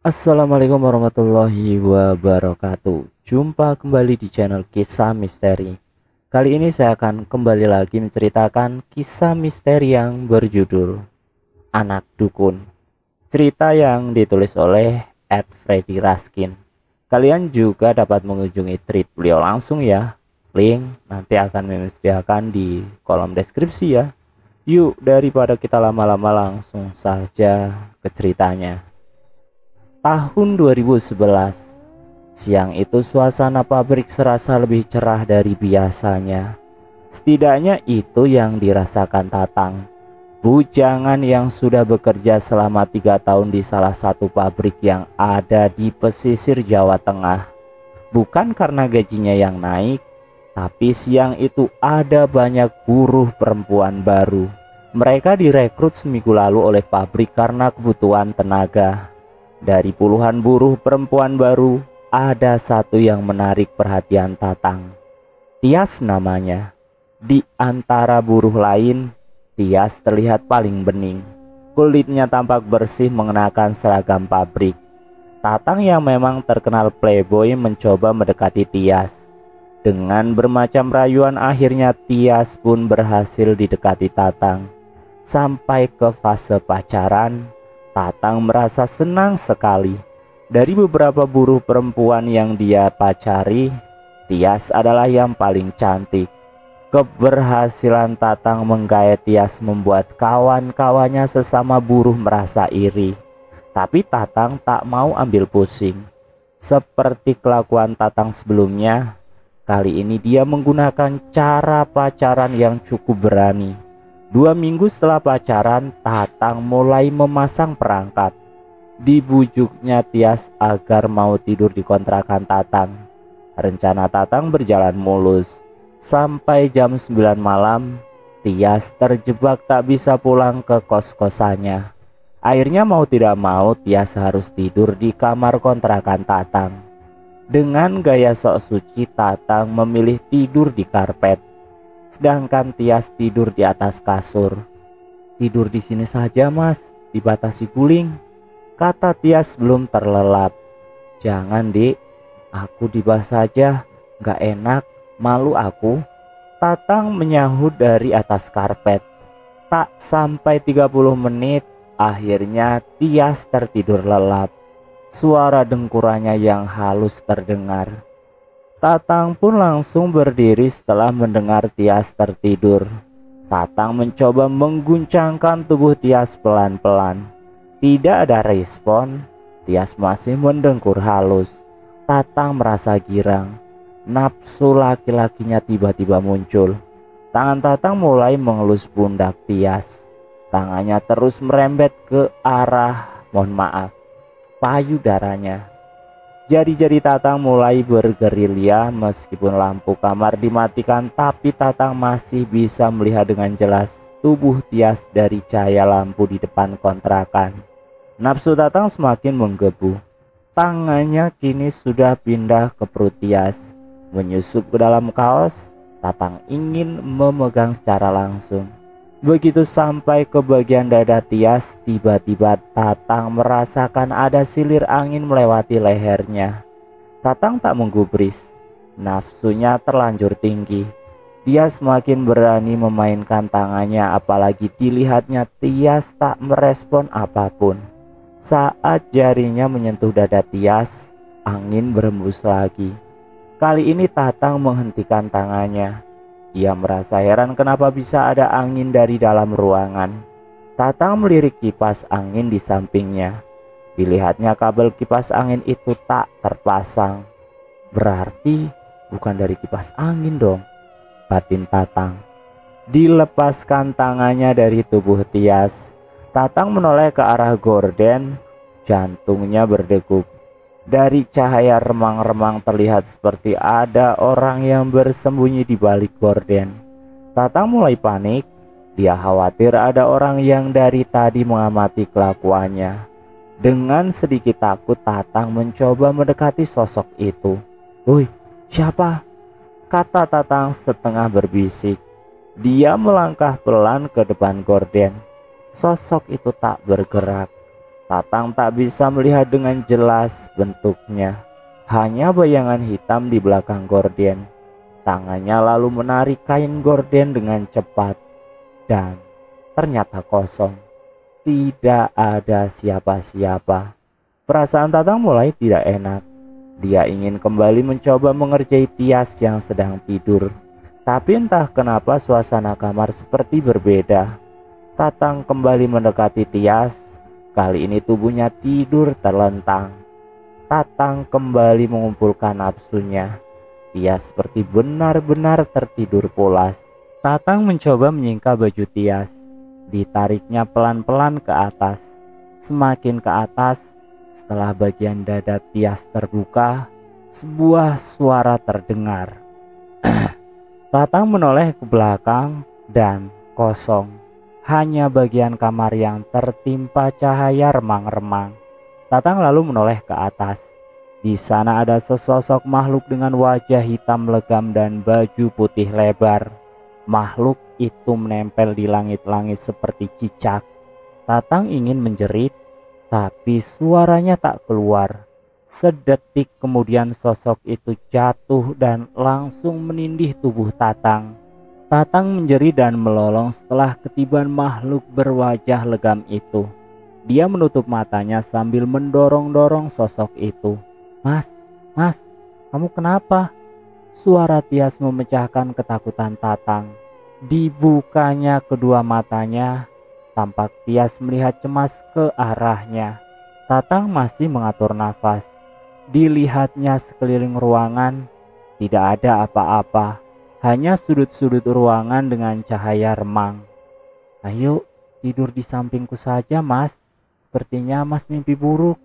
Assalamualaikum warahmatullahi wabarakatuh. Jumpa kembali di channel Kisah Misteri. Kali ini saya akan kembali lagi menceritakan kisah misteri yang berjudul Anak Dukun. Cerita yang ditulis oleh Ed Freddy Raskin. Kalian juga dapat mengunjungi tweet beliau langsung ya. Link nanti akan disediakan di kolom deskripsi ya. Yuk, daripada kita lama-lama, langsung saja ke ceritanya. Tahun 2011, siang itu suasana pabrik serasa lebih cerah dari biasanya. Setidaknya itu yang dirasakan Tatang, bujangan yang sudah bekerja selama 3 tahun di salah satu pabrik yang ada di pesisir Jawa Tengah. Bukan karena gajinya yang naik, tapi siang itu ada banyak buruh perempuan baru. Mereka direkrut seminggu lalu oleh pabrik karena kebutuhan tenaga. Dari puluhan buruh perempuan baru, ada satu yang menarik perhatian Tatang. Tias namanya. Di antara buruh lain, Tias terlihat paling bening. Kulitnya tampak bersih mengenakan seragam pabrik. Tatang yang memang terkenal playboy mencoba mendekati Tias. Dengan bermacam rayuan akhirnya Tias pun berhasil didekati Tatang. Sampai ke fase pacaran, Tatang merasa senang sekali. Dari beberapa buruh perempuan yang dia pacari, Tias adalah yang paling cantik. Keberhasilan Tatang menggait Tias membuat kawan-kawannya sesama buruh merasa iri. Tapi Tatang tak mau ambil pusing. Seperti kelakuan Tatang sebelumnya, kali ini dia menggunakan cara pacaran yang cukup berani. 2 minggu setelah pacaran, Tatang mulai memasang perangkap. Dibujuknya Tias agar mau tidur di kontrakan Tatang. Rencana Tatang berjalan mulus. Sampai jam 9 malam, Tias terjebak tak bisa pulang ke kos-kosannya. Akhirnya mau tidak mau, Tias harus tidur di kamar kontrakan Tatang. Dengan gaya sok suci, Tatang memilih tidur di karpet. Sedangkan Tias tidur di atas kasur. "Tidur di sini saja mas, dibatasi guling," kata Tias belum terlelap. "Jangan dik, aku di bawah saja, gak enak, malu aku," Tatang menyahut dari atas karpet. Tak sampai 30 menit, akhirnya Tias tertidur lelap. Suara dengkurannya yang halus terdengar. Tatang pun langsung berdiri setelah mendengar Tias tertidur. Tatang mencoba mengguncangkan tubuh Tias pelan-pelan. Tidak ada respon. Tias masih mendengkur halus. Tatang merasa girang. Nafsu laki-lakinya tiba-tiba muncul. Tangan Tatang mulai mengelus pundak Tias. Tangannya terus merembet ke arah, mohon maaf, payudaranya. Jari-jari Tatang mulai bergerilya. Meskipun lampu kamar dimatikan, tapi Tatang masih bisa melihat dengan jelas tubuh Tias dari cahaya lampu di depan kontrakan. Nafsu Tatang semakin menggebu. Tangannya kini sudah pindah ke perut Tias. Menyusup ke dalam kaos, Tatang ingin memegang secara langsung. Begitu sampai ke bagian dada Tias, tiba-tiba Tatang merasakan ada silir angin melewati lehernya. Tatang tak menggubris. Nafsunya terlanjur tinggi. Dia semakin berani memainkan tangannya, apalagi dilihatnya Tias tak merespon apapun. Saat jarinya menyentuh dada Tias, angin berembus lagi. Kali ini Tatang menghentikan tangannya. Ia merasa heran kenapa bisa ada angin dari dalam ruangan. Tatang melirik kipas angin di sampingnya. Dilihatnya kabel kipas angin itu tak terpasang. "Berarti bukan dari kipas angin dong," batin Tatang. Dilepaskan tangannya dari tubuh Tias. Tatang menoleh ke arah gorden. Jantungnya berdegup. Dari cahaya remang-remang terlihat seperti ada orang yang bersembunyi di balik gorden. Tatang mulai panik. Dia khawatir ada orang yang dari tadi mengamati kelakuannya. Dengan sedikit takut, Tatang mencoba mendekati sosok itu. "Woi, siapa?" kata Tatang setengah berbisik. Dia melangkah pelan ke depan gorden. Sosok itu tak bergerak. Tatang tak bisa melihat dengan jelas bentuknya, hanya bayangan hitam di belakang gorden. Tangannya lalu menarik kain gorden dengan cepat dan ternyata kosong. Tidak ada siapa-siapa. Perasaan Tatang mulai tidak enak. Dia ingin kembali mencoba mengerjai Tias yang sedang tidur. Tapi entah kenapa suasana kamar seperti berbeda. Tatang kembali mendekati Tias. Kali ini tubuhnya tidur terlentang. Tatang kembali mengumpulkan nafsunya. Tias seperti benar-benar tertidur pulas. Tatang mencoba menyingkap baju Tias. Ditariknya pelan-pelan ke atas. Semakin ke atas, setelah bagian dada Tias terbuka, sebuah suara terdengar. Tatang menoleh ke belakang dan kosong. Hanya bagian kamar yang tertimpa cahaya remang-remang. Tatang lalu menoleh ke atas. Di sana ada sesosok makhluk dengan wajah hitam legam dan baju putih lebar. Makhluk itu menempel di langit-langit seperti cicak. Tatang ingin menjerit, tapi suaranya tak keluar. Sedetik kemudian sosok itu jatuh dan langsung menindih tubuh Tatang. Tatang menjerit dan melolong setelah ketiban makhluk berwajah legam itu. Dia menutup matanya sambil mendorong-dorong sosok itu. Mas, kamu kenapa? Suara Tias memecahkan ketakutan Tatang. Dibukanya kedua matanya, tampak Tias melihat cemas ke arahnya. Tatang masih mengatur nafas. Dilihatnya sekeliling ruangan, tidak ada apa-apa. Hanya sudut-sudut ruangan dengan cahaya remang. Ayo, tidur di sampingku saja, Mas. Sepertinya Mas mimpi buruk,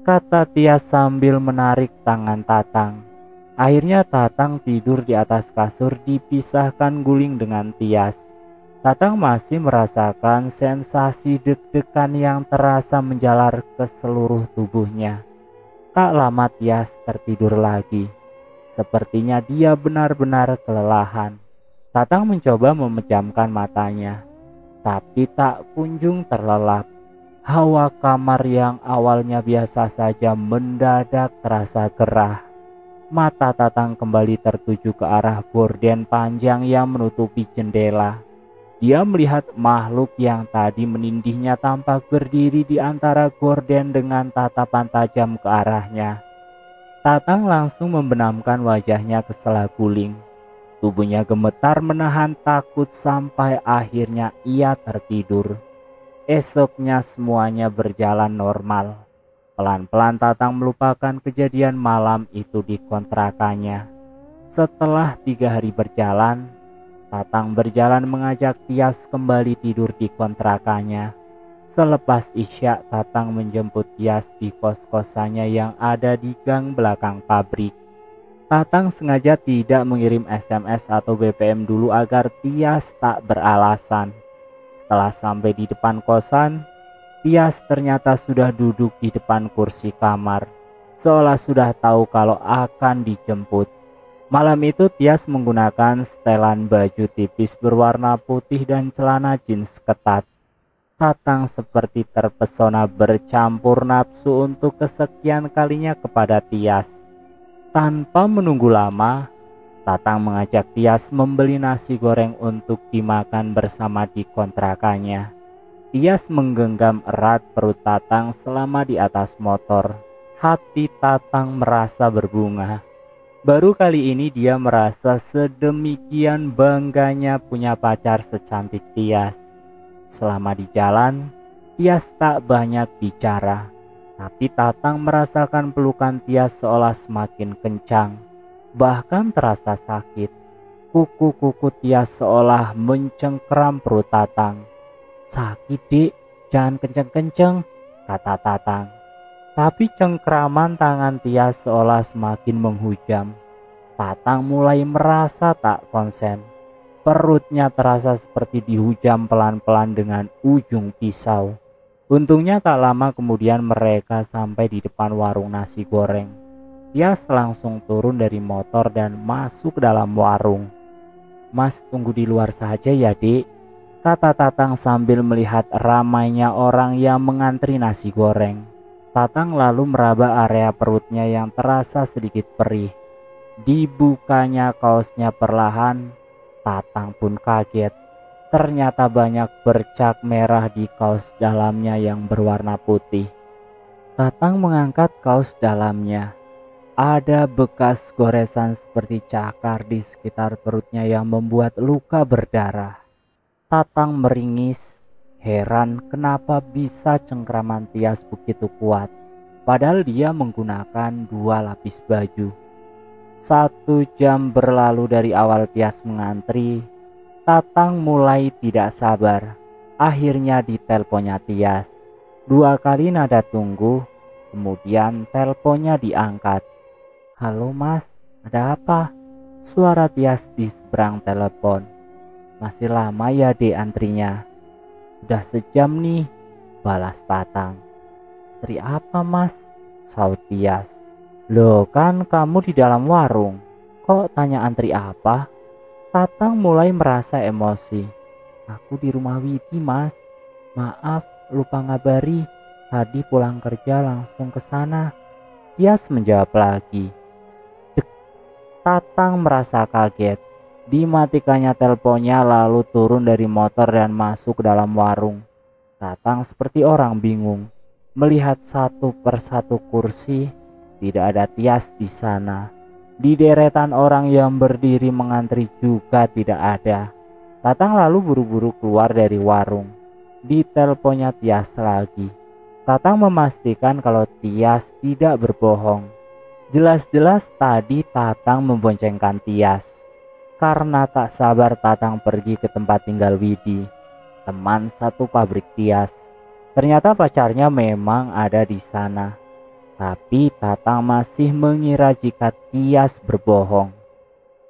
kata Tias sambil menarik tangan Tatang. Akhirnya Tatang tidur di atas kasur dipisahkan guling dengan Tias. Tatang masih merasakan sensasi deg-degan yang terasa menjalar ke seluruh tubuhnya. Tak lama Tias tertidur lagi. Sepertinya dia benar-benar kelelahan. Tatang mencoba memejamkan matanya, tapi tak kunjung terlelap. Hawa kamar yang awalnya biasa saja mendadak terasa gerah. Mata Tatang kembali tertuju ke arah gorden panjang yang menutupi jendela. Dia melihat makhluk yang tadi menindihnya tampak berdiri di antara gorden dengan tatapan tajam ke arahnya. Tatang langsung membenamkan wajahnya ke sela guling. Tubuhnya gemetar menahan takut sampai akhirnya ia tertidur. Esoknya semuanya berjalan normal. Pelan-pelan Tatang melupakan kejadian malam itu di kontrakannya. Setelah 3 hari berjalan, Tatang berjalan mengajak Tias kembali tidur di kontrakannya. Selepas Isya, Tatang menjemput Tias di kos-kosannya yang ada di gang belakang pabrik. Tatang sengaja tidak mengirim SMS atau BBM dulu agar Tias tak beralasan. Setelah sampai di depan kosan, Tias ternyata sudah duduk di depan kursi kamar, seolah sudah tahu kalau akan dijemput. Malam itu Tias menggunakan setelan baju tipis berwarna putih dan celana jeans ketat. Tatang seperti terpesona bercampur nafsu untuk kesekian kalinya kepada Tias. Tanpa menunggu lama, Tatang mengajak Tias membeli nasi goreng untuk dimakan bersama di kontrakannya. Tias menggenggam erat perut Tatang selama di atas motor. Hati Tatang merasa berbunga. Baru kali ini dia merasa sedemikian bangganya punya pacar secantik Tias. Selama di jalan, Tias tak banyak bicara, tapi Tatang merasakan pelukan Tias seolah semakin kencang, bahkan terasa sakit. Kuku-kuku Tias seolah mencengkeram perut Tatang. Sakit, Dik, jangan kenceng-kenceng, kata Tatang. Tapi cengkeraman tangan Tias seolah semakin menghujam. Tatang mulai merasa tak konsen. Perutnya terasa seperti dihujam pelan-pelan dengan ujung pisau. Untungnya tak lama kemudian mereka sampai di depan warung nasi goreng. Tias langsung turun dari motor dan masuk ke dalam warung. Mas, tunggu di luar saja ya, Dek. kata Tatang sambil melihat ramainya orang yang mengantri nasi goreng. Tatang lalu meraba area perutnya yang terasa sedikit perih. Dibukanya kaosnya perlahan, Tatang pun kaget. Ternyata banyak bercak merah di kaos dalamnya yang berwarna putih. Tatang mengangkat kaos dalamnya. Ada bekas goresan seperti cakar di sekitar perutnya yang membuat luka berdarah. Tatang meringis, heran kenapa bisa cengkraman Tias begitu kuat. Padahal dia menggunakan 2 lapis baju. 1 jam berlalu dari awal Tias mengantri. Tatang mulai tidak sabar. Akhirnya diteleponnya Tias. 2 kali nada tunggu, kemudian teleponnya diangkat. "Halo mas, ada apa?" Suara Tias di seberang telepon. "Masih lama ya dek antrinya?" "Sudah sejam nih," balas Tatang. "Antri apa mas?" saut Tias. "Loh kan kamu di dalam warung, kok tanya antri apa?" Tatang mulai merasa emosi. "Aku di rumah Widi mas, maaf lupa ngabari, tadi pulang kerja langsung ke sana." Tias menjawab lagi. Tatang merasa kaget. Dimatikannya teleponnya lalu turun dari motor dan masuk ke dalam warung. Tatang seperti orang bingung. Melihat satu persatu kursi, tidak ada Tias di sana. Di deretan orang yang berdiri mengantri juga tidak ada. Tatang lalu buru-buru keluar dari warung. Di teleponnya Tias lagi. Tatang memastikan kalau Tias tidak berbohong. Jelas-jelas tadi Tatang memboncengkan Tias. Karena tak sabar Tatang pergi ke tempat tinggal Widi, teman satu pabrik Tias. Ternyata pacarnya memang ada di sana. Tapi Tatang masih mengira jika Tias berbohong.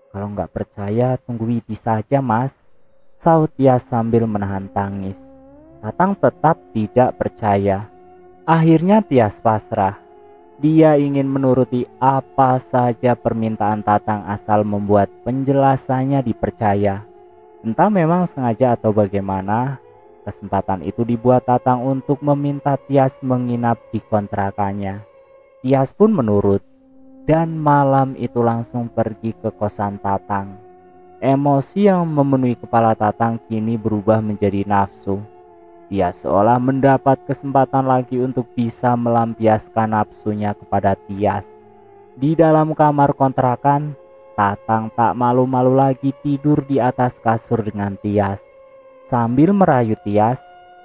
"Kalau nggak percaya tunggu Widi saja mas," saut Tias sambil menahan tangis. Tatang tetap tidak percaya. Akhirnya Tias pasrah. Dia ingin menuruti apa saja permintaan Tatang asal membuat penjelasannya dipercaya. Entah memang sengaja atau bagaimana, kesempatan itu dibuat Tatang untuk meminta Tias menginap di kontrakannya. Tias pun menurut, dan malam itu langsung pergi ke kosan Tatang. Emosi yang memenuhi kepala Tatang kini berubah menjadi nafsu. Dia seolah mendapat kesempatan lagi untuk bisa melampiaskan nafsunya kepada Tias. Di dalam kamar kontrakan, Tatang tak malu-malu lagi tidur di atas kasur dengan Tias. Sambil merayu Tias,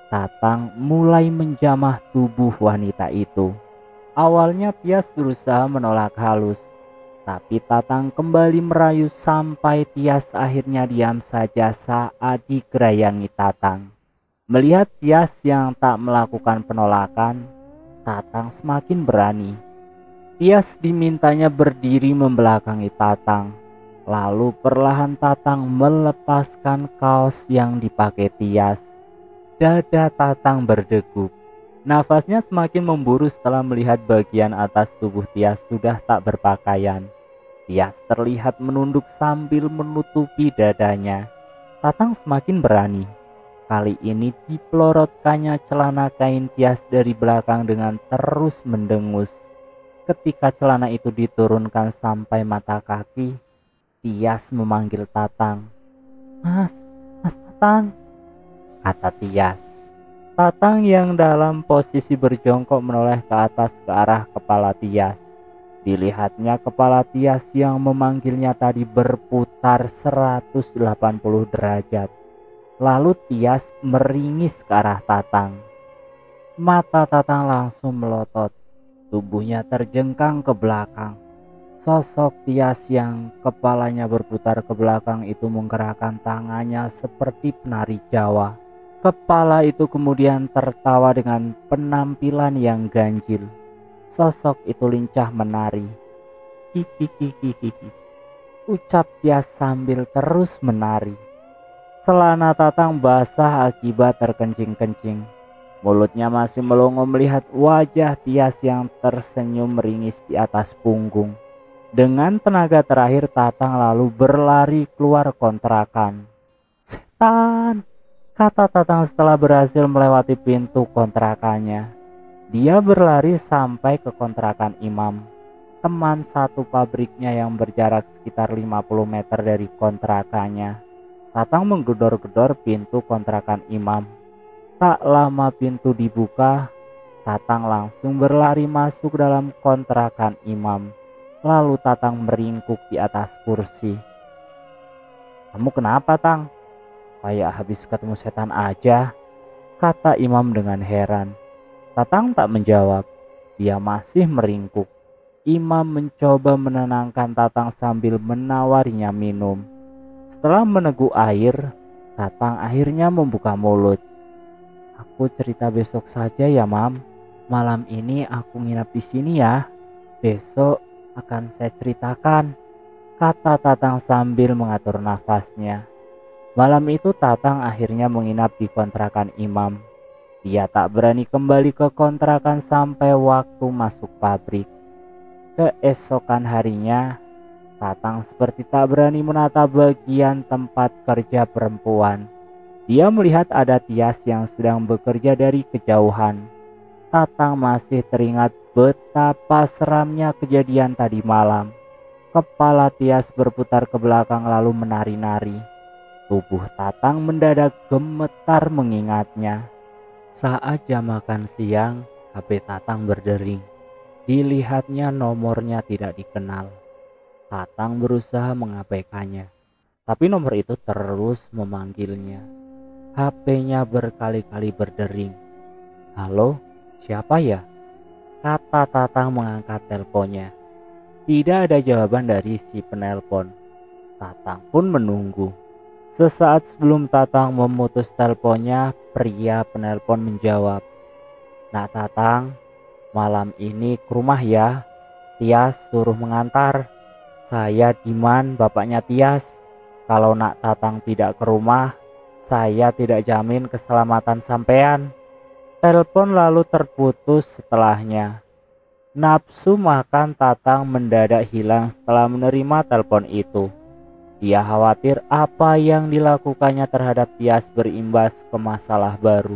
Tatang mulai menjamah tubuh wanita itu. Awalnya Tias berusaha menolak halus, tapi Tatang kembali merayu sampai Tias akhirnya diam saja saat digerayangi Tatang. Melihat Tias yang tak melakukan penolakan, Tatang semakin berani. Tias dimintanya berdiri membelakangi Tatang. Lalu perlahan Tatang melepaskan kaos yang dipakai Tias. Dada Tatang berdegup. Nafasnya semakin memburu setelah melihat bagian atas tubuh Tias sudah tak berpakaian. Tias terlihat menunduk sambil menutupi dadanya. Tatang semakin berani. Kali ini dipelorotkannya celana kain Tias dari belakang dengan terus mendengus. Ketika celana itu diturunkan sampai mata kaki, Tias memanggil Tatang. Mas Tatang," kata Tias. Tatang yang dalam posisi berjongkok menoleh ke atas ke arah kepala Tias. Dilihatnya kepala Tias yang memanggilnya tadi berputar 180 derajat. Lalu Tias meringis ke arah Tatang. Mata Tatang langsung melotot. Tubuhnya terjengkang ke belakang. Sosok Tias yang kepalanya berputar ke belakang itu menggerakkan tangannya seperti penari Jawa. Kepala itu kemudian tertawa dengan penampilan yang ganjil. Sosok itu lincah menari. "Hihihihihi," ucap Tias sambil terus menari. Celana Tatang basah akibat terkencing-kencing. Mulutnya masih melongo melihat wajah Tias yang tersenyum meringis di atas punggung. Dengan tenaga terakhir Tatang lalu berlari keluar kontrakan. "Setan!" kata Tatang setelah berhasil melewati pintu kontrakannya. Dia berlari sampai ke kontrakan Imam, teman satu pabriknya yang berjarak sekitar 50 meter dari kontrakannya. Tatang menggedor-gedor pintu kontrakan Imam. Tak lama pintu dibuka, Tatang langsung berlari masuk dalam kontrakan Imam. Lalu Tatang meringkuk di atas kursi. "Kamu kenapa, Tang? Kayak habis ketemu setan aja," kata Imam dengan heran. Tatang tak menjawab. Dia masih meringkuk. Imam mencoba menenangkan Tatang sambil menawarinya minum. Setelah meneguk air, Tatang akhirnya membuka mulut. "Aku cerita besok saja ya, Mam. Malam ini aku nginap di sini ya. Besok akan saya ceritakan," kata Tatang sambil mengatur nafasnya. Malam itu Tatang akhirnya menginap di kontrakan Imam. Dia tak berani kembali ke kontrakan sampai waktu masuk pabrik. Keesokan harinya, Tatang seperti tak berani menatap bagian tempat kerja perempuan. Dia melihat ada Tias yang sedang bekerja dari kejauhan. Tatang masih teringat betapa seramnya kejadian tadi malam. Kepala Tias berputar ke belakang lalu menari-nari. Tubuh Tatang mendadak gemetar mengingatnya. Saat jam makan siang, HP Tatang berdering. Dilihatnya nomornya tidak dikenal. Tatang berusaha mengabaikannya, tapi nomor itu terus memanggilnya. HP-nya berkali-kali berdering. "Halo, siapa ya?" kata Tatang mengangkat teleponnya. Tidak ada jawaban dari si penelpon. Tatang pun menunggu. Sesaat sebelum Tatang memutus teleponnya, pria penelpon menjawab. "Nak Tatang, malam ini ke rumah ya. Tias suruh mengantar. Saya Diman, bapaknya Tias. Kalau Nak Tatang tidak ke rumah, saya tidak jamin keselamatan sampean." Telepon lalu terputus setelahnya. Nafsu makan Tatang mendadak hilang setelah menerima telepon itu. Dia khawatir apa yang dilakukannya terhadap Tias berimbas ke masalah baru.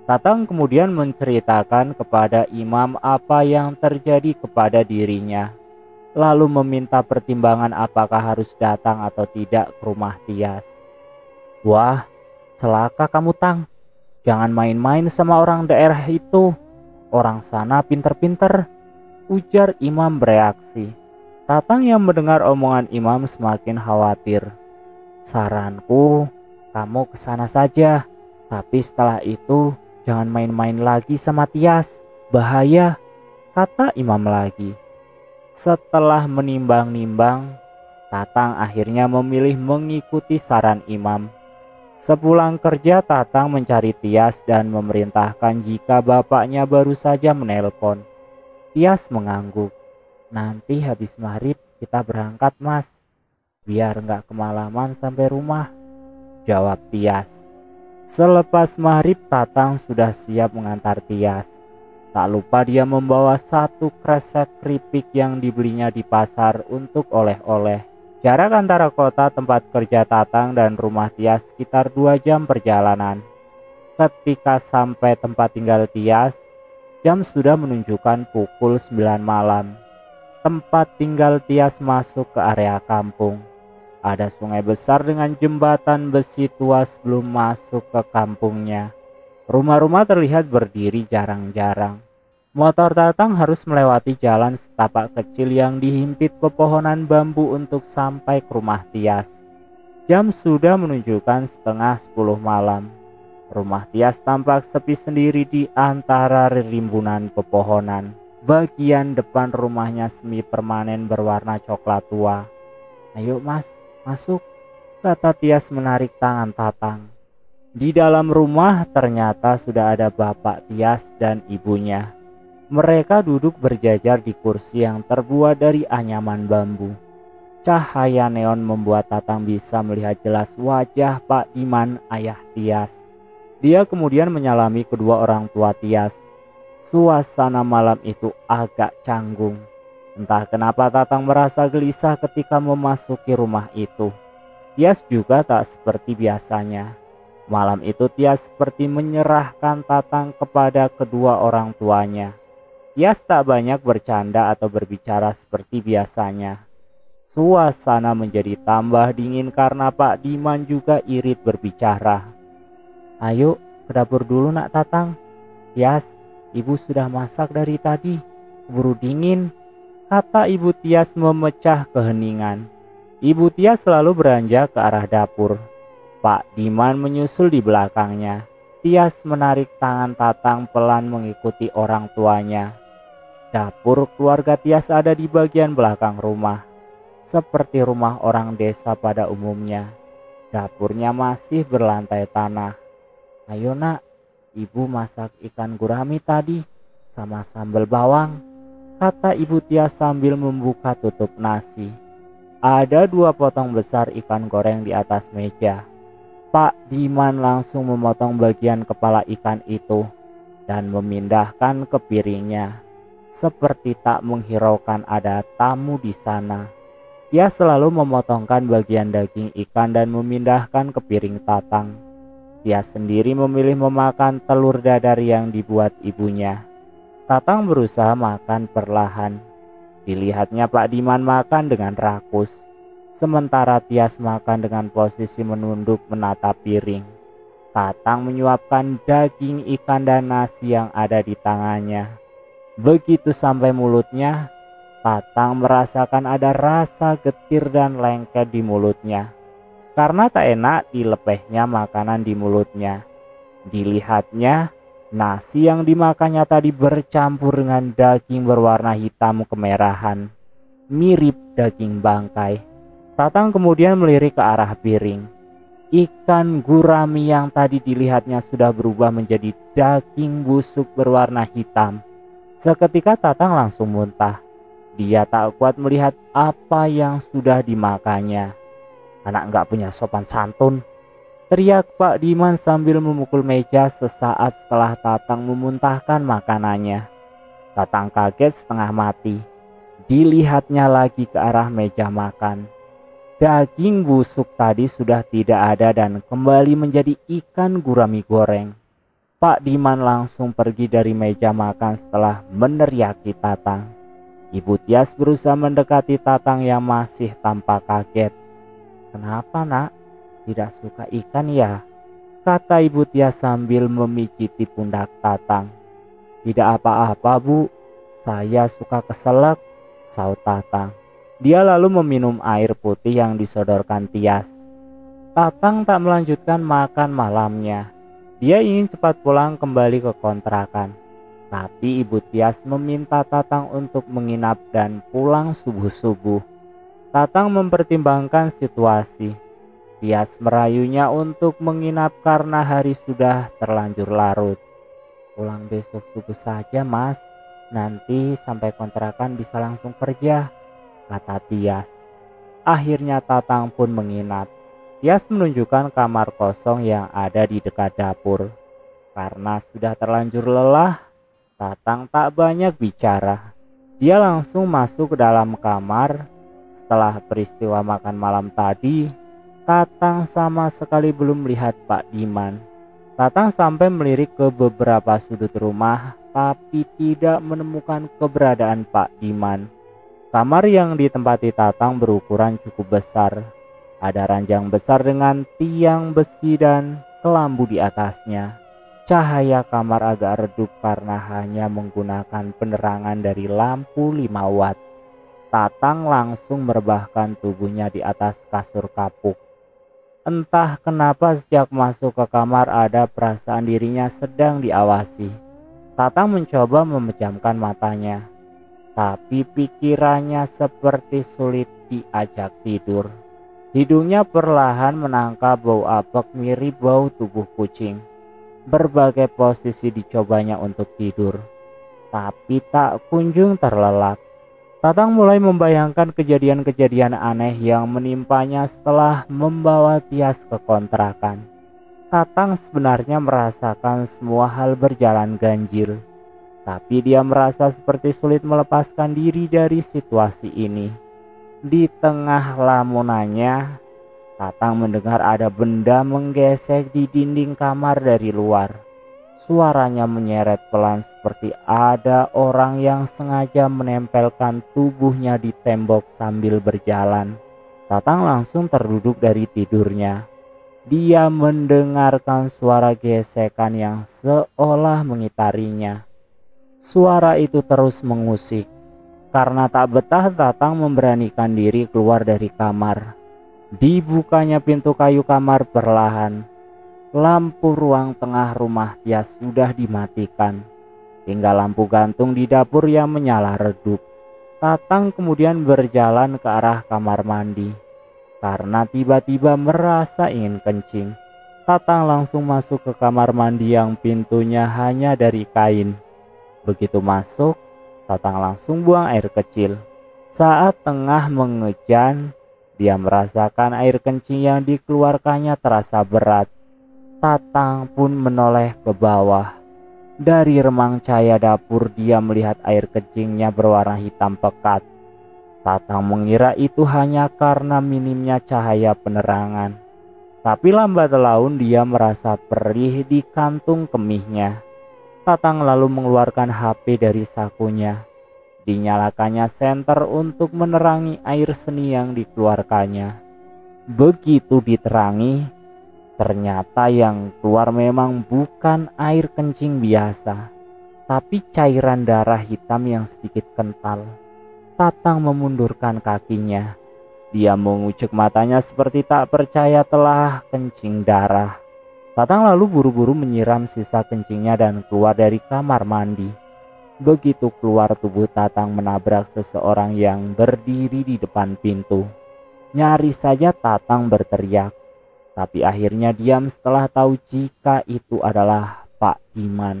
Tatang kemudian menceritakan kepada Imam apa yang terjadi kepada dirinya, lalu meminta pertimbangan apakah harus datang atau tidak ke rumah Tias. "Wah, celaka kamu, Tang. Jangan main-main sama orang daerah itu. Orang sana pinter-pinter," ujar Imam bereaksi. Tatang yang mendengar omongan Imam semakin khawatir. "Saranku, kamu kesana saja. Tapi setelah itu jangan main-main lagi sama Tias. Bahaya," kata Imam lagi. Setelah menimbang-nimbang, Tatang akhirnya memilih mengikuti saran Imam. Sepulang kerja, Tatang mencari Tias dan memerintahkan jika bapaknya baru saja menelpon. Tias mengangguk. "Nanti habis maghrib kita berangkat, Mas. Biar nggak kemalaman sampai rumah," jawab Tias. Selepas maghrib, Tatang sudah siap mengantar Tias. Tak lupa dia membawa satu kresek keripik yang dibelinya di pasar untuk oleh-oleh. Jarak antara kota tempat kerja Tatang dan rumah Tias sekitar 2 jam perjalanan. Ketika sampai tempat tinggal Tias, jam sudah menunjukkan pukul 9 malam. Tempat tinggal Tias masuk ke area kampung. Ada sungai besar dengan jembatan besi tua sebelum masuk ke kampungnya. Rumah-rumah terlihat berdiri jarang-jarang. Motor Tatang harus melewati jalan setapak kecil yang dihimpit pepohonan bambu untuk sampai ke rumah Tias. Jam sudah menunjukkan setengah 10 malam. Rumah Tias tampak sepi sendiri di antara rimbunan pepohonan. Bagian depan rumahnya semi permanen berwarna coklat tua. "Ayo Mas, masuk," kata Tias menarik tangan Tatang. Di dalam rumah ternyata sudah ada bapak Tias dan ibunya. Mereka duduk berjajar di kursi yang terbuat dari anyaman bambu. Cahaya neon membuat Tatang bisa melihat jelas wajah Pak Diman, ayah Tias. Dia kemudian menyalami kedua orang tua Tias. Suasana malam itu agak canggung. Entah kenapa Tatang merasa gelisah ketika memasuki rumah itu. Tias juga tak seperti biasanya. Malam itu Tias seperti menyerahkan Tatang kepada kedua orang tuanya. Tias tak banyak bercanda atau berbicara seperti biasanya. Suasana menjadi tambah dingin karena Pak Diman juga irit berbicara. "Ayo ke dapur dulu nak Tatang. Tias, ibu sudah masak dari tadi. Keburu dingin," kata ibu Tias memecah keheningan. Ibu Tias selalu beranjak ke arah dapur. Pak Diman menyusul di belakangnya. Tias menarik tangan Tatang pelan mengikuti orang tuanya. Dapur keluarga Tias ada di bagian belakang rumah. Seperti rumah orang desa pada umumnya. Dapurnya masih berlantai tanah. "Ayo nak, ibu masak ikan gurami tadi sama sambal bawang," kata ibu Tias sambil membuka tutup nasi. Ada 2 potong besar ikan goreng di atas meja. Pak Diman langsung memotong bagian kepala ikan itu dan memindahkan ke piringnya, seperti tak menghiraukan ada tamu di sana. Dia selalu memotongkan bagian daging ikan dan memindahkan ke piring Tatang. Dia sendiri memilih memakan telur dadar yang dibuat ibunya. Tatang berusaha makan perlahan. Dilihatnya Pak Diman makan dengan rakus, sementara Tias makan dengan posisi menunduk menatap piring. Tatang menyuapkan daging ikan dan nasi yang ada di tangannya. Begitu sampai mulutnya, Tatang merasakan ada rasa getir dan lengket di mulutnya. Karena tak enak dilepehnya makanan di mulutnya. Dilihatnya, nasi yang dimakannya tadi bercampur dengan daging berwarna hitam kemerahan, mirip daging bangkai. Tatang kemudian melirik ke arah piring. Ikan gurami yang tadi dilihatnya sudah berubah menjadi daging busuk berwarna hitam. Seketika Tatang langsung muntah. Dia tak kuat melihat apa yang sudah dimakannya. "Anak nggak punya sopan santun," teriak Pak Diman sambil memukul meja sesaat setelah Tatang memuntahkan makanannya. Tatang kaget setengah mati. Dilihatnya lagi ke arah meja makan. Daging busuk tadi sudah tidak ada dan kembali menjadi ikan gurami goreng. Pak Diman langsung pergi dari meja makan setelah meneriaki Tatang. Ibu Tias berusaha mendekati Tatang yang masih tampak kaget. "Kenapa nak? Tidak suka ikan ya?" kata ibu Tias sambil memijiti pundak Tatang. "Tidak apa-apa bu, saya suka keselak," saut Tatang. Dia lalu meminum air putih yang disodorkan Tias. Tatang tak melanjutkan makan malamnya. Dia ingin cepat pulang kembali ke kontrakan. Tapi ibu Tias meminta Tatang untuk menginap dan pulang subuh-subuh. Tatang mempertimbangkan situasi. Tias merayunya untuk menginap karena hari sudah terlanjur larut. "Pulang besok subuh saja mas, nanti sampai kontrakan bisa langsung kerja," kata Tias. Akhirnya Tatang pun menginap. Tias menunjukkan kamar kosong yang ada di dekat dapur. Karena sudah terlanjur lelah, Tatang tak banyak bicara. Dia langsung masuk ke dalam kamar. Setelah peristiwa makan malam tadi, Tatang sama sekali belum melihat Pak Diman. Tatang sampai melirik ke beberapa sudut rumah, tapi tidak menemukan keberadaan Pak Diman. Kamar yang ditempati Tatang berukuran cukup besar. Ada ranjang besar dengan tiang besi dan kelambu di atasnya. Cahaya kamar agak redup karena hanya menggunakan penerangan dari lampu 5 watt. Tatang langsung merebahkan tubuhnya di atas kasur kapuk. Entah kenapa sejak masuk ke kamar ada perasaan dirinya sedang diawasi. Tatang mencoba memejamkan matanya. Tapi pikirannya seperti sulit diajak tidur. Hidungnya perlahan menangkap bau apek mirip bau tubuh kucing. Berbagai posisi dicobanya untuk tidur, tapi tak kunjung terlelap. Tatang mulai membayangkan kejadian-kejadian aneh yang menimpanya setelah membawa Tias ke kontrakan. Tatang sebenarnya merasakan semua hal berjalan ganjil. Tapi dia merasa seperti sulit melepaskan diri dari situasi ini. Di tengah lamunannya, Tatang mendengar ada benda menggesek di dinding kamar dari luar. Suaranya menyeret pelan seperti ada orang yang sengaja menempelkan tubuhnya di tembok sambil berjalan. Tatang langsung terduduk dari tidurnya. Dia mendengarkan suara gesekan yang seolah mengitarinya. Suara itu terus mengusik. Karena tak betah, Tatang memberanikan diri keluar dari kamar. Dibukanya pintu kayu kamar perlahan. Lampu ruang tengah rumah Tias sudah dimatikan. Tinggal lampu gantung di dapur yang menyala redup. Tatang kemudian berjalan ke arah kamar mandi. Karena tiba-tiba merasa ingin kencing, Tatang langsung masuk ke kamar mandi yang pintunya hanya dari kain. Begitu masuk, Tatang langsung buang air kecil. Saat tengah mengejan, dia merasakan air kencing yang dikeluarkannya terasa berat. Tatang pun menoleh ke bawah. Dari remang cahaya dapur dia melihat air kencingnya berwarna hitam pekat. Tatang mengira itu hanya karena minimnya cahaya penerangan. Tapi lambat laun dia merasa perih di kantung kemihnya. Tatang lalu mengeluarkan HP dari sakunya. Dinyalakannya senter untuk menerangi air seni yang dikeluarkannya. Begitu diterangi, ternyata yang keluar memang bukan air kencing biasa, tapi cairan darah hitam yang sedikit kental. Tatang memundurkan kakinya. Dia mengucek matanya seperti tak percaya telah kencing darah. Tatang lalu buru-buru menyiram sisa kencingnya dan keluar dari kamar mandi. Begitu keluar, tubuh Tatang menabrak seseorang yang berdiri di depan pintu. Nyaris saja Tatang berteriak, tapi akhirnya diam setelah tahu jika itu adalah Pak Diman.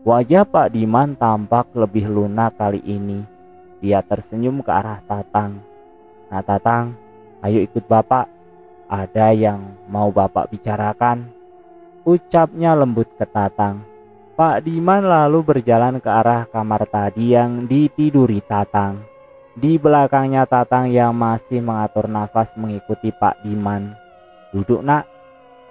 Wajah Pak Diman tampak lebih lunak kali ini. Dia tersenyum ke arah Tatang. "Nah Tatang, ayo ikut Bapak. Ada yang mau Bapak bicarakan," ucapnya lembut ke Tatang. Pak Diman lalu berjalan ke arah kamar tadi yang ditiduri Tatang. Di belakangnya Tatang yang masih mengatur nafas mengikuti Pak Diman. "Duduk nak,"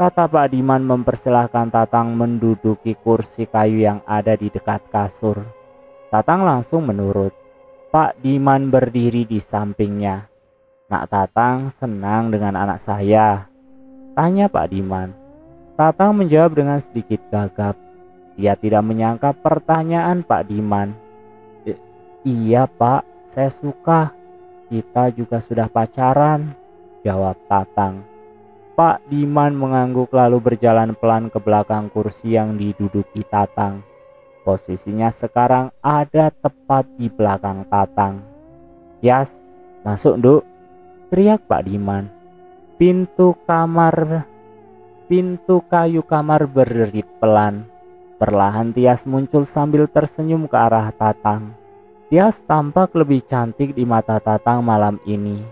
kata Pak Diman mempersilahkan Tatang menduduki kursi kayu yang ada di dekat kasur. Tatang langsung menurut. Pak Diman berdiri di sampingnya. "Nak Tatang senang dengan anak saya?" tanya Pak Diman. Tatang menjawab dengan sedikit gagap. Dia tidak menyangka pertanyaan Pak Diman. Iya Pak, saya suka. Kita juga sudah pacaran," jawab Tatang. Pak Diman mengangguk lalu berjalan pelan ke belakang kursi yang diduduki Tatang. Posisinya sekarang ada tepat di belakang Tatang. "Tias, masuk Nduk," teriak Pak Diman. Pintu kayu kamar berderit pelan. Perlahan Tias muncul sambil tersenyum ke arah Tatang. Tias tampak lebih cantik di mata Tatang malam ini.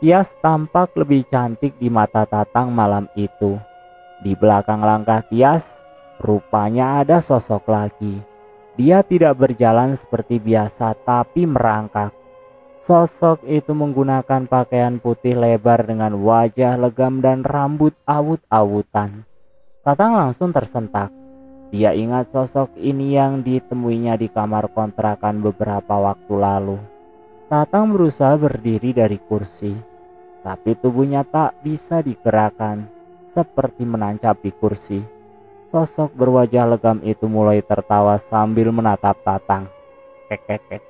Tias tampak lebih cantik di mata Tatang malam itu. Di belakang langkah Tias, rupanya ada sosok lagi. Dia tidak berjalan seperti biasa tapi merangkak. Sosok itu menggunakan pakaian putih lebar dengan wajah legam dan rambut awut-awutan. Tatang langsung tersentak. Dia ingat sosok ini yang ditemuinya di kamar kontrakan beberapa waktu lalu. Tatang berusaha berdiri dari kursi, tapi tubuhnya tak bisa digerakkan, seperti menancap di kursi. Sosok berwajah legam itu mulai tertawa sambil menatap Tatang. Kek.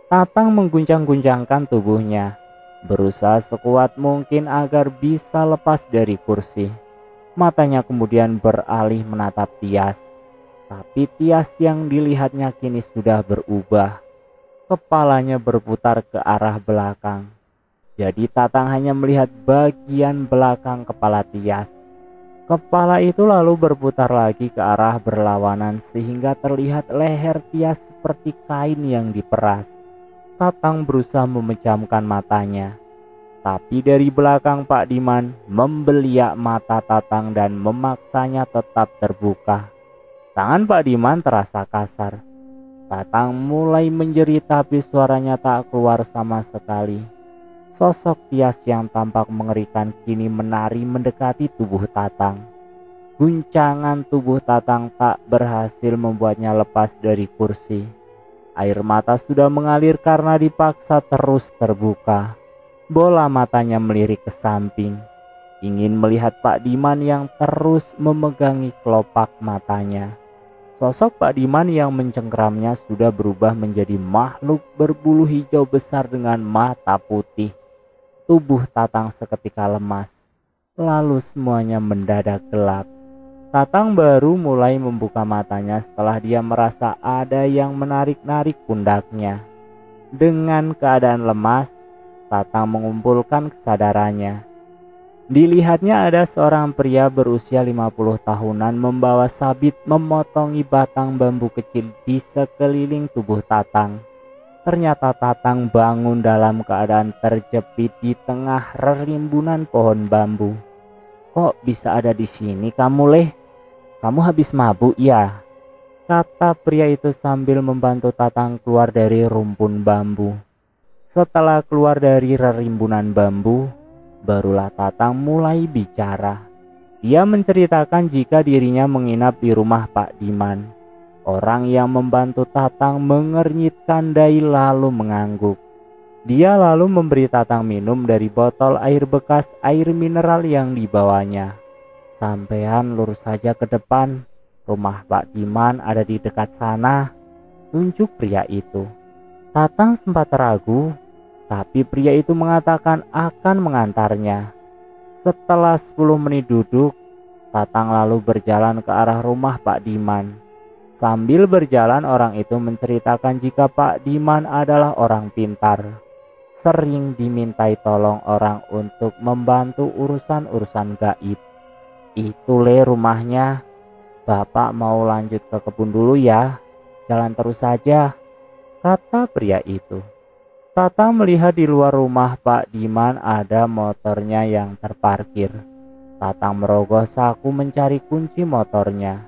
Tatang mengguncang-guncangkan tubuhnya, berusaha sekuat mungkin agar bisa lepas dari kursi. Matanya kemudian beralih menatap Tias. Tapi Tias yang dilihatnya kini sudah berubah. Kepalanya berputar ke arah belakang. Jadi Tatang hanya melihat bagian belakang kepala Tias. Kepala itu lalu berputar lagi ke arah berlawanan sehingga terlihat leher Tias seperti kain yang diperas. Tatang berusaha memejamkan matanya. Tapi dari belakang Pak Diman membeliak mata Tatang dan memaksanya tetap terbuka. Tangan Pak Diman terasa kasar. Tatang mulai menjerit tapi suaranya tak keluar sama sekali. Sosok Tias yang tampak mengerikan kini menari mendekati tubuh Tatang. Guncangan tubuh Tatang tak berhasil membuatnya lepas dari kursi. Air mata sudah mengalir karena dipaksa terus terbuka. Bola matanya melirik ke samping, ingin melihat Pak Diman yang terus memegangi kelopak matanya. Sosok Pak Diman yang mencengkeramnya sudah berubah menjadi makhluk berbulu hijau besar dengan mata putih. Tubuh Tatang seketika lemas, lalu semuanya mendadak gelap. Tatang baru mulai membuka matanya setelah dia merasa ada yang menarik-narik pundaknya. Dengan keadaan lemas, Tatang mengumpulkan kesadarannya. Dilihatnya ada seorang pria berusia 50 tahunan membawa sabit memotongi batang bambu kecil di sekeliling tubuh Tatang. Ternyata Tatang bangun dalam keadaan terjepit di tengah rerimbunan pohon bambu. "Kok bisa ada di sini kamu, Leh? Kamu habis mabuk ya?" kata pria itu sambil membantu Tatang keluar dari rumpun bambu. Setelah keluar dari rerimbunan bambu, barulah Tatang mulai bicara. Dia menceritakan jika dirinya menginap di rumah Pak Diman. Orang yang membantu Tatang mengernyitkan dahi lalu mengangguk. Dia lalu memberi Tatang minum dari botol air bekas air mineral yang dibawanya. "Sampean lurus saja ke depan. Rumah Pak Diman ada di dekat sana," tunjuk pria itu. Tatang sempat ragu, tapi pria itu mengatakan akan mengantarnya. Setelah 10 menit duduk, Tatang lalu berjalan ke arah rumah Pak Diman. Sambil berjalan, orang itu menceritakan jika Pak Diman adalah orang pintar, sering dimintai tolong orang untuk membantu urusan-urusan gaib. "Itu Le rumahnya. Bapak mau lanjut ke kebun dulu ya. Jalan terus saja," kata pria itu. Tatang melihat di luar rumah Pak Diman ada motornya yang terparkir. Tatang merogoh saku mencari kunci motornya.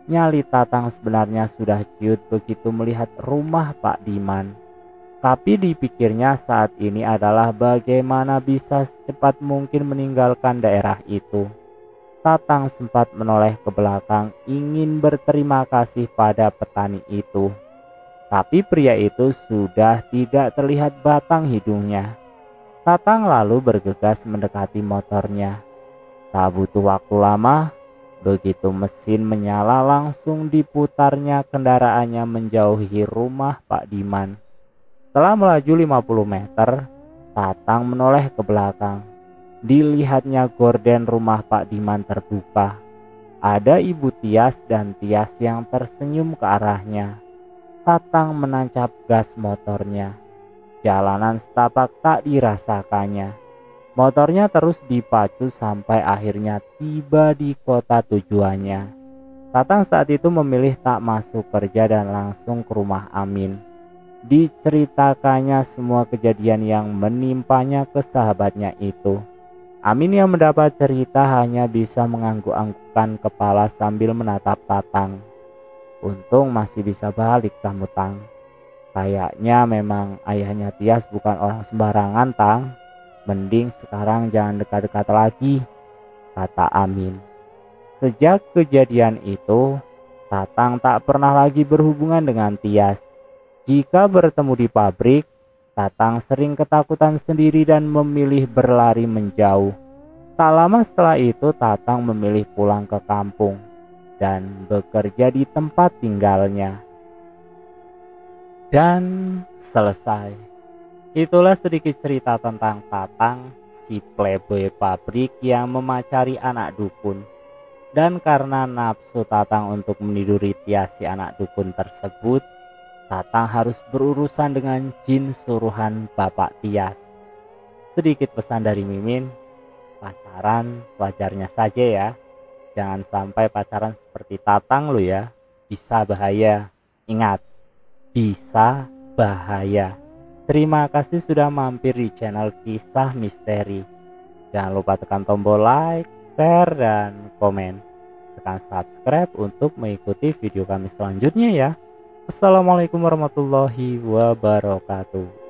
Nyali Tatang sebenarnya sudah ciut begitu melihat rumah Pak Diman. Tapi dipikirnya saat ini adalah bagaimana bisa secepat mungkin meninggalkan daerah itu. Tatang sempat menoleh ke belakang ingin berterima kasih pada petani itu. Tapi pria itu sudah tidak terlihat batang hidungnya. Tatang lalu bergegas mendekati motornya. Tak butuh waktu lama, begitu mesin menyala langsung diputarnya kendaraannya menjauhi rumah Pak Diman. Setelah melaju 50 meter, Tatang menoleh ke belakang. Dilihatnya gorden rumah Pak Diman terbuka. Ada Ibu Tias dan Tias yang tersenyum ke arahnya. Tatang menancap gas motornya. Jalanan setapak tak dirasakannya. Motornya terus dipacu sampai akhirnya tiba di kota tujuannya. Tatang saat itu memilih tak masuk kerja dan langsung ke rumah Amin. Diceritakannya semua kejadian yang menimpanya ke sahabatnya itu. Amin yang mendapat cerita hanya bisa mengangguk-anggukkan kepala sambil menatap Tatang. "Untung masih bisa balik kamu, Tang. Kayaknya memang ayahnya Tias bukan orang sembarangan, Tang. Mending sekarang jangan dekat-dekat lagi," kata Amin. Sejak kejadian itu, Tatang tak pernah lagi berhubungan dengan Tias. Jika bertemu di pabrik, Tatang sering ketakutan sendiri dan memilih berlari menjauh. Tak lama setelah itu, Tatang memilih pulang ke kampung dan bekerja di tempat tinggalnya. Dan selesai. Itulah sedikit cerita tentang Tatang, si playboy pabrik yang memacari anak dukun. Dan karena nafsu Tatang untuk meniduri Tias si anak dukun tersebut, Tatang harus berurusan dengan jin suruhan Bapak Tias. Sedikit pesan dari Mimin, pacaran wajarnya saja ya. Jangan sampai pacaran seperti Tatang lo ya, bisa bahaya. Ingat, bisa bahaya. Terima kasih sudah mampir di channel Kisah Misteri. Jangan lupa tekan tombol like, share, dan komen. Tekan subscribe untuk mengikuti video kami selanjutnya ya. Assalamualaikum warahmatullahi wabarakatuh.